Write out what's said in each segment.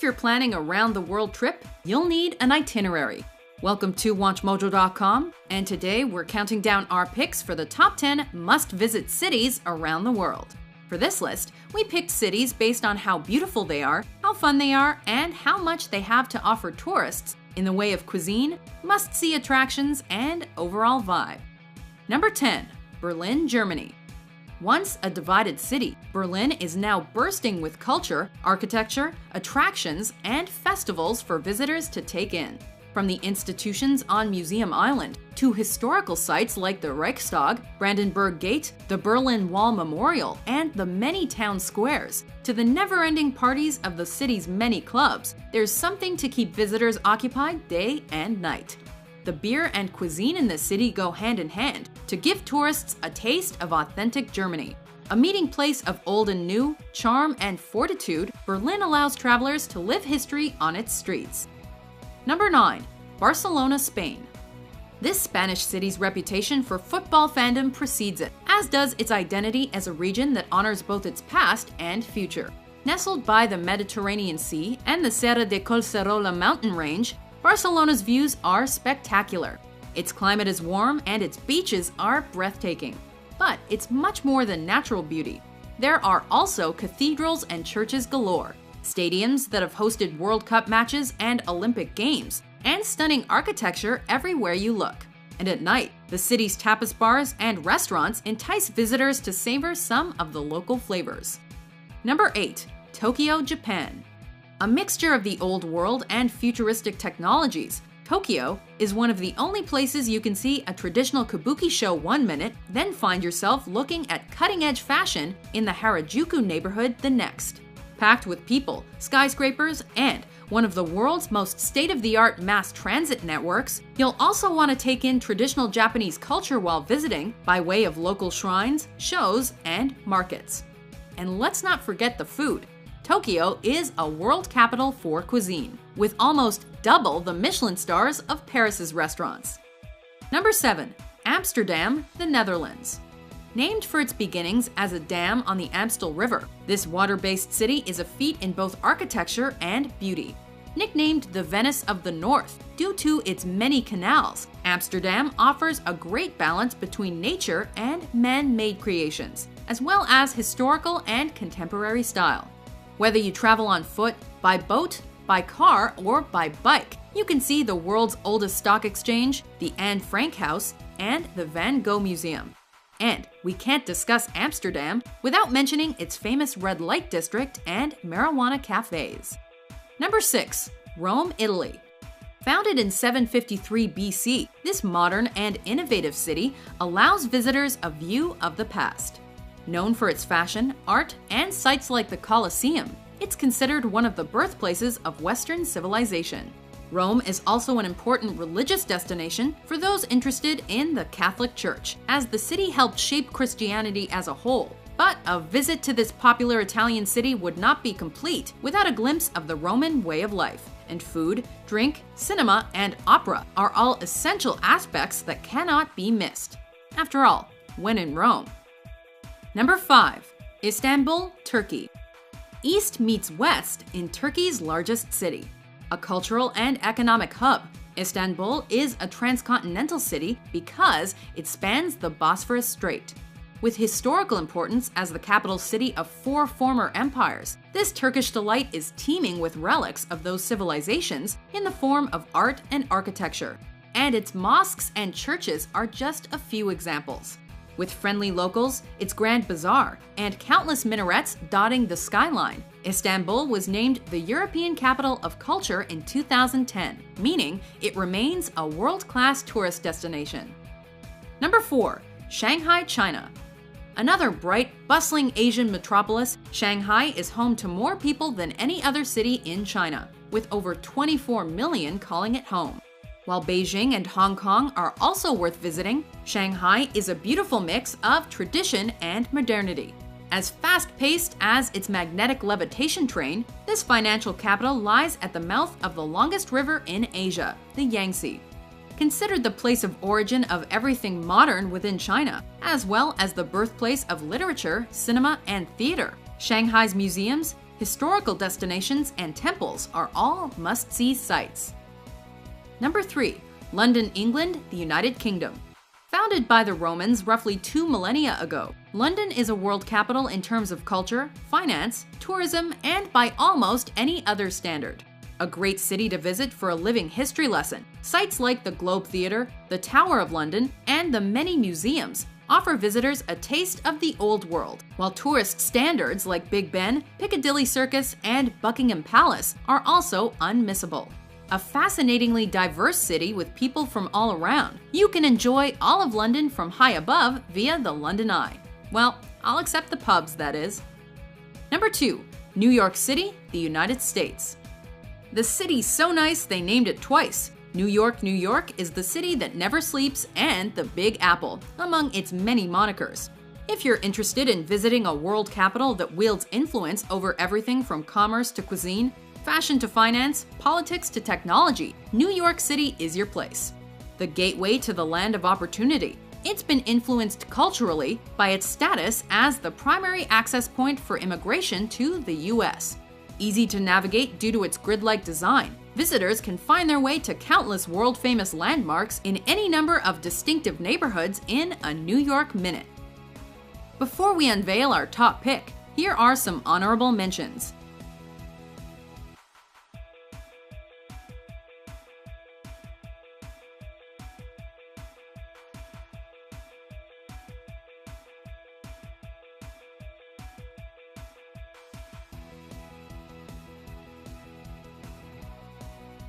you're planning a round-the-world trip, you'll need an itinerary. Welcome to WatchMojo.com, and today we're counting down our picks for the top 10 must-visit cities around the world. For this list, we picked cities based on how beautiful they are, how fun they are, and how much they have to offer tourists in the way of cuisine, must-see attractions, and overall vibe. Number 10. Berlin, Germany. Once a divided city, Berlin is now bursting with culture, architecture, attractions, and festivals for visitors to take in. From the institutions on Museum Island to historical sites like the Reichstag, Brandenburg Gate, the Berlin Wall Memorial, and the many town squares, to the never-ending parties of the city's many clubs, there's something to keep visitors occupied day and night. The beer and cuisine in this city go hand in hand to give tourists a taste of authentic Germany. A meeting place of old and new, charm and fortitude, Berlin allows travelers to live history on its streets. Number 9. Barcelona, Spain. This Spanish city's reputation for football fandom precedes it, as does its identity as a region that honors both its past and future. Nestled by the Mediterranean Sea and the Serra de Collserola mountain range, Barcelona's views are spectacular. Its climate is warm and its beaches are breathtaking. But it's much more than natural beauty. There are also cathedrals and churches galore, stadiums that have hosted World Cup matches and Olympic Games, and stunning architecture everywhere you look. And at night, the city's tapas bars and restaurants entice visitors to savor some of the local flavors. Number 8. Tokyo, Japan. A mixture of the old world and futuristic technologies, Tokyo is one of the only places you can see a traditional kabuki show one minute, then find yourself looking at cutting-edge fashion in the Harajuku neighborhood the next. Packed with people, skyscrapers, and one of the world's most state-of-the-art mass transit networks, you'll also want to take in traditional Japanese culture while visiting by way of local shrines, shows, and markets. And let's not forget the food. Tokyo is a world capital for cuisine, with almost double the Michelin stars of Paris's restaurants. Number 7. Amsterdam, the Netherlands. Named for its beginnings as a dam on the Amstel River, this water-based city is a feat in both architecture and beauty. Nicknamed the Venice of the North due to its many canals, Amsterdam offers a great balance between nature and man-made creations, as well as historical and contemporary style. Whether you travel on foot, by boat, by car, or by bike, you can see the world's oldest stock exchange, the Anne Frank House, and the Van Gogh Museum. And we can't discuss Amsterdam without mentioning its famous red light district and marijuana cafes. Number 6. Rome, Italy. Founded in 753 BC, this modern and innovative city allows visitors a view of the past. Known for its fashion, art, and sites like the Colosseum, it's considered one of the birthplaces of Western civilization. Rome is also an important religious destination for those interested in the Catholic Church, as the city helped shape Christianity as a whole. But a visit to this popular Italian city would not be complete without a glimpse of the Roman way of life. And food, drink, cinema, and opera are all essential aspects that cannot be missed. After all, when in Rome. Number 5. Istanbul, Turkey. East meets west in Turkey's largest city. A cultural and economic hub, Istanbul is a transcontinental city because it spans the Bosphorus Strait. With historical importance as the capital city of 4 former empires, this Turkish delight is teeming with relics of those civilizations in the form of art and architecture. And its mosques and churches are just a few examples. With friendly locals, its grand bazaar, and countless minarets dotting the skyline, Istanbul was named the European Capital of Culture in 2010, meaning it remains a world-class tourist destination. Number 4. Shanghai, China. Another bright, bustling Asian metropolis, Shanghai is home to more people than any other city in China, with over 24 million calling it home. While Beijing and Hong Kong are also worth visiting, Shanghai is a beautiful mix of tradition and modernity. As fast-paced as its magnetic levitation train, this financial capital lies at the mouth of the longest river in Asia, the Yangtze. Considered the place of origin of everything modern within China, as well as the birthplace of literature, cinema, and theater, Shanghai's museums, Historical destinations and temples are all must-see sites. Number 3. London, England, the United Kingdom. Founded by the Romans roughly 2 millennia ago, London is a world capital in terms of culture, finance, tourism, and by almost any other standard. A great city to visit for a living history lesson. Sites like the Globe Theatre, the Tower of London, and the many museums offer visitors a taste of the old world, while tourist standards like Big Ben, Piccadilly Circus, and Buckingham Palace are also unmissable. A fascinatingly diverse city with people from all around. You can enjoy all of London from high above via the London Eye. Well, I'll accept the pubs, that is. Number 2. New York City, the United States. The city's so nice they named it twice. New York, New York is the city that never sleeps and the Big Apple, among its many monikers. If you're interested in visiting a world capital that wields influence over everything from commerce to cuisine, fashion to finance, politics to technology, New York City is your place. The gateway to the land of opportunity. It's been influenced culturally by its status as the primary access point for immigration to the US. Easy to navigate due to its grid-like design, visitors can find their way to countless world-famous landmarks in any number of distinctive neighborhoods in a New York minute. Before we unveil our top pick, here are some honorable mentions.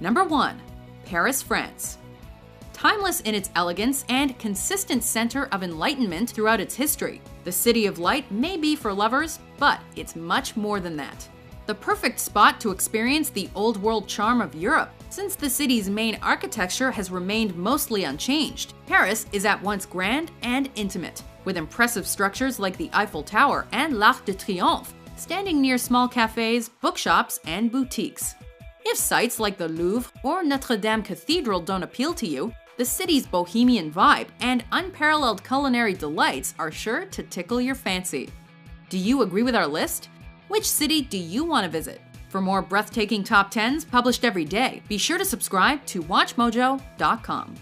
Number 1. Paris, France. Timeless in its elegance and consistent center of enlightenment throughout its history, the City of Light may be for lovers, but it's much more than that. The perfect spot to experience the old world charm of Europe, since the city's main architecture has remained mostly unchanged. Paris is at once grand and intimate, with impressive structures like the Eiffel Tower and l'Arc de Triomphe, standing near small cafes, bookshops, and boutiques. If sites like the Louvre or Notre Dame Cathedral don't appeal to you, the city's bohemian vibe and unparalleled culinary delights are sure to tickle your fancy. Do you agree with our list? Which city do you want to visit? For more breathtaking top 10s published every day, be sure to subscribe to WatchMojo.com.